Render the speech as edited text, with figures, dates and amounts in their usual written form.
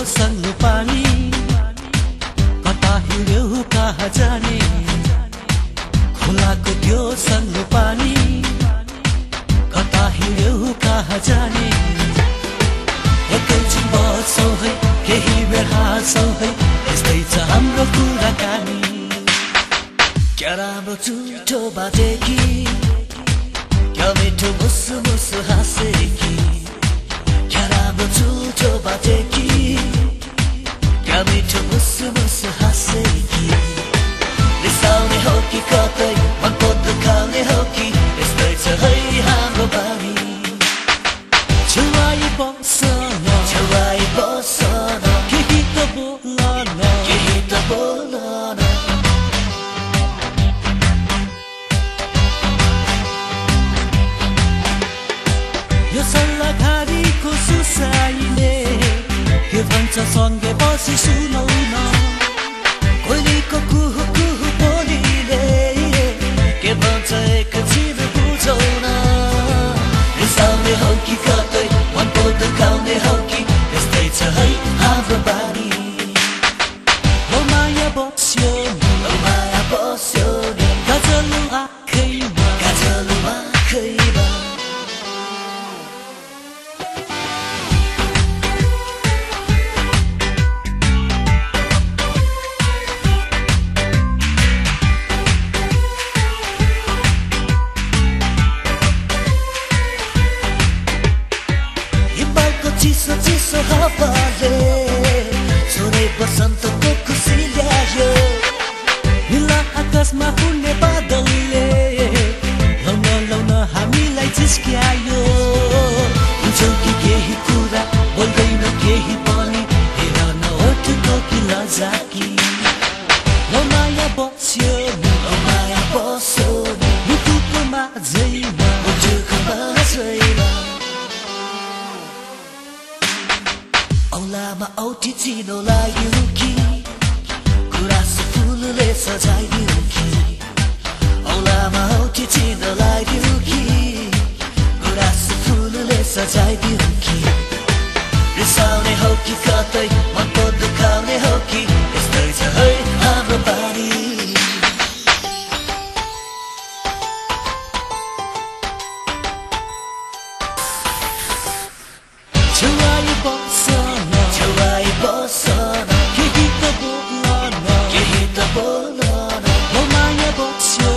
सल्लो पानी कता हिँड्यो कहाँ जाने खोलाको त्यो सल्लो पानी कता हिँड्यो कहाँ जाने एकैछिन बस्छौँ है केही बेर हाँस्छौँ है यस्तै छ हाम्रो कुराकानी क्या राम्रो झुठो बाटे कि क्या मिठो मुसु मुसु हाँसे कि क्या राम्रो झुठो बाटे कि क्या मिठो मुसु मुसु हाँसे कि रिसाउने हो कि कतै मनको दुखाउने हो कि यस्तै छ है हाम्रो बानी छुवाई बस्छ न केही त बोल न केही त बोल न यो सल्लाघारीको सुसाइले के भन्छ सँगै बसी सुनौ न कोइलीको कुहु कुहु बोलीले के भन्छ एकछिन बुझौ न रिसाउने हो कि कतै मनको दुखाउने हो कि यस्तै छ है हाम्रो बानी हो माया बस्यो नि गजलु आँखैमा चिसो चिसो हावाले छोरे बसन्तको खुसी ल्यायो नीला आकाशमा उड्ने बादलले लाउन हामीलाई जिस्क्यायो बुझौ कि केही कुरा बोल्दैन केही पनि हेर न ओठको कि लजाकी माया बस्यो नि मुटुको माझैमा औलामा औठी चिनो लाग्यो कि गुराँसको फुलले सजाइदियो कि औलामा औठी चिनो लाग्यो कि गुराँसको फुलले सजाइदियो कि रिसाउने हो कि कतै मनको दुखाउने हो कि यस्तै छ है हाम्रो बानी छुवाई बस्छ न केही त बोल न हो माया बस्यो